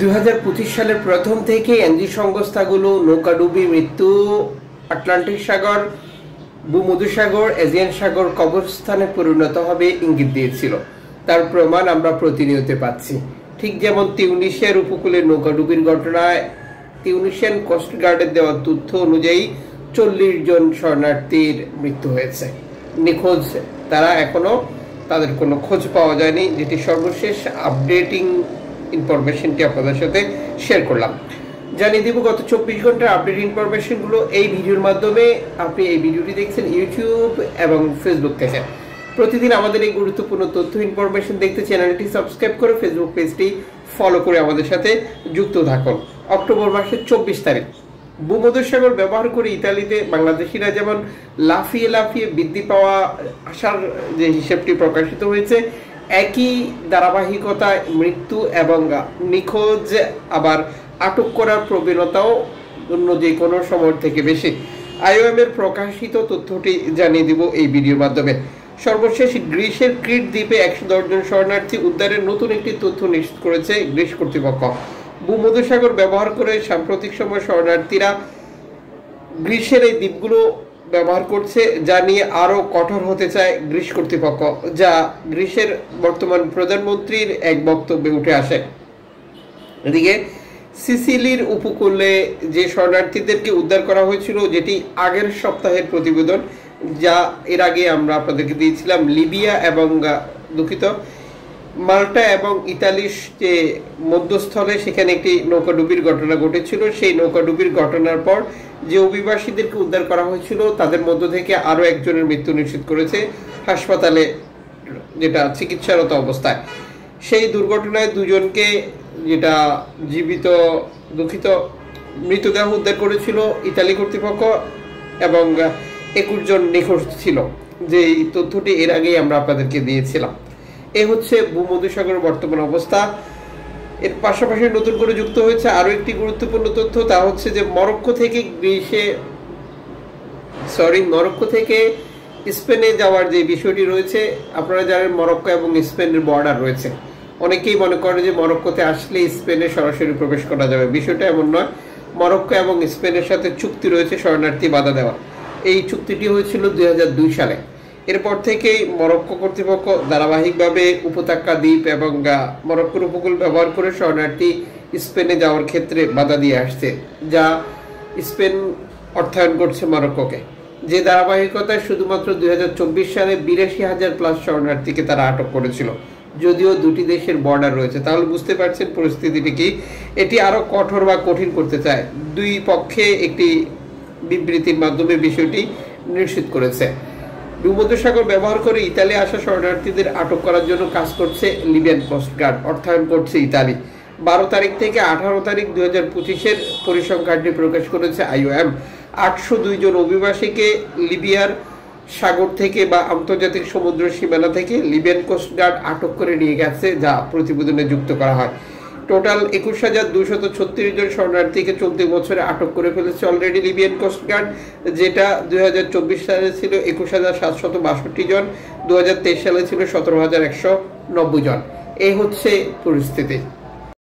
2025 সালের প্রথম থেকে এনজি সংস্থাগুলো নৌকাডুবি মৃত্যু, আটলান্টিক সাগর, ভূমধ্যসাগর, এজিয়ান সাগর কবরস্থানে পরিণত হবে ইঙ্গিত দিয়েছিল। তার প্রমাণ আমরা প্রতিনিয়ত পাচ্ছি। ঠিক যেমন তিউনিসিয়ার উপকূলে নৌকাডুবির ঘটনায় তিউনিসিয়ান কোস্টগার্ডের দেওয়া তথ্য অনুযায়ী 40 জন শরণার্থীর মৃত্যু হয়েছে, নিখোঁজ। তারা এখনো তাদের কোনো খোঁজ পাওয়া যায়নি, যেটি সর্বশেষ আপডেটিং ইনফরমেশনটি আপনাদের সাথে শেয়ার করলাম। জানিয়ে দিব গত 24 ঘন্টার আপডেট ইনফরমেশনগুলো এই ভিডিওর মাধ্যমে। আপনি এই ভিডিওটি দেখছেন ইউটিউব এবং ফেসবুক থেকে। প্রতিদিন আমাদের এই গুরুত্বপূর্ণ তথ্য ইনফরমেশন দেখতে চ্যানেলটি সাবস্ক্রাইব করে ফেসবুক পেজটি ফলো করে আমাদের সাথে যুক্ত থাকুন। অক্টোবর মাসের 24 তারিখ ভূমধ্যসাগর ব্যবহার করে ইতালিতে বাংলাদেশিরা যেমন লাফিয়ে লাফিয়ে বৃদ্ধি পাওয়া আসার যে হিসেবটি প্রকাশিত হয়েছে, একই ধারাবাহিকতায় মৃত্যু এবং নিখোঁজ আবার আটক করার প্রবণতাও অন্য যে কোনো সময় থেকে বেশি। IOM এর প্রকাশিত তথ্যটি জানিয়ে দিব এই ভিডিওর মাধ্যমে। সর্বশেষ গ্রিসের ক্রিট দ্বীপে 110 জন শরণার্থী উদ্ধারের নতুন একটি তথ্য নিশ্চিত করেছে গ্রিস কর্তৃপক্ষ। ভূমধ্যসাগর ব্যবহার করে সাম্প্রতিক সময় শরণার্থীরা গ্রিসের এই দ্বীপগুলো ব্যবহার করছে, যা নিয়ে আরও কঠোর হতে চায় গ্রিস কর্তৃপক্ষ, যা গ্রিসের বর্তমান প্রধানমন্ত্রীর এক বক্তব্যে উঠে আসে। এদিকে সিসিলির উপকূলে যে শরণার্থীদেরকে উদ্ধার করা হয়েছিল, যেটি আগের সপ্তাহের প্রতিবেদন, যা এর আগে আমরা আপনাদেরকে দিয়েছিলাম, লিবিয়া এবং মাল্টা এবং ইতালির যে মধ্যস্থলে সেখানে একটি নৌকাডুবির ঘটনা ঘটেছিল। সেই নৌকাডুবির ঘটনার পর যে অভিবাসীদেরকে উদ্ধার করা হয়েছিল, তাদের মধ্য থেকে আরও একজনের মৃত্যু নিশ্চিত করেছে হাসপাতালে, যেটা চিকিৎসারত অবস্থায়। সেই দুর্ঘটনায় দুজনকে, যেটা জীবিত মৃতদেহ উদ্ধার করেছিল ইতালি কর্তৃপক্ষ, এবং 21 জন নিখোঁজ ছিল, যে তথ্যটি এর আগেই আমরা আপনাদেরকে দিয়েছিলাম। এ হচ্ছে ভূমধ্যসাগরের বর্তমান অবস্থা। এর পাশাপাশি নতুন করে যুক্ত হয়েছে আরো একটি গুরুত্বপূর্ণ তথ্য, তা হচ্ছে যে মরক্কো থেকে স্পেনে যাওয়ার যে বিষয়টি রয়েছে। আপনারা জানেন মরক্কো এবং স্পেনের বর্ডার রয়েছে। অনেকেই মনে করে যে মরক্কোতে আসলে স্পেনে সরাসরি প্রবেশ করা যাবে। বিষয়টা এমন নয়। মরক্কো এবং স্পেনের সাথে চুক্তি রয়েছে শরণার্থী বাধা দেওয়া। এই চুক্তিটি হয়েছিল 2002 সালে। এরপর থেকেই মরক্কো কর্তৃপক্ষ ধারাবাহিকভাবে উপত্যকা দ্বীপ এবং মরক্কোর উপকূল ব্যবহার করে শরণার্থী স্পেনে যাওয়ার ক্ষেত্রে বাধা দিয়ে আসছে, যা স্পেন অর্থায়ন করছে মরক্কোকে। যে ধারাবাহিকতায় শুধুমাত্র 2024 সালে 82,000+ শরণার্থীকে তারা আটক করেছিল, যদিও দুটি দেশের বর্ডার রয়েছে। তাহলে বুঝতে পারছেন পরিস্থিতিটি কি। এটি আরো কঠোর বা কঠিন করতে চায়। দুই পক্ষে একটি বিবৃতির মাধ্যমে বিষয়টি নিশ্চিত করেছে। ভূমধ্যসাগর ব্যবহার করে ইতালি আসা শরণার্থীদের আটক করার জন্য কাজ করছে লিবিয়ান কোস্টগার্ড, অর্থায়ন করছে ইতালি। 12 তারিখ থেকে 18 তারিখ 2025-এর পরিসংখ্যানটি প্রকাশ করেছে IOM। 802 জন অভিবাসীকে লিবিয়ার সাগর থেকে বা আন্তর্জাতিক সমুদ্র সীমানা থেকে লিবিয়ান কোস্টগার্ড আটক করে নিয়ে গেছে, যা প্রতিবেদনে যুক্ত করা হয়। টোটাল 21,236 জন শরণার্থীকে চলতি বছরে আটক করে ফেলেছে অলরেডি লিবিয়ান কোস্টগার্ড, যেটা 2024 সালে ছিল 21,762 জন, 2023 সালে ছিল 17,190 জন। এই হচ্ছে পরিস্থিতি।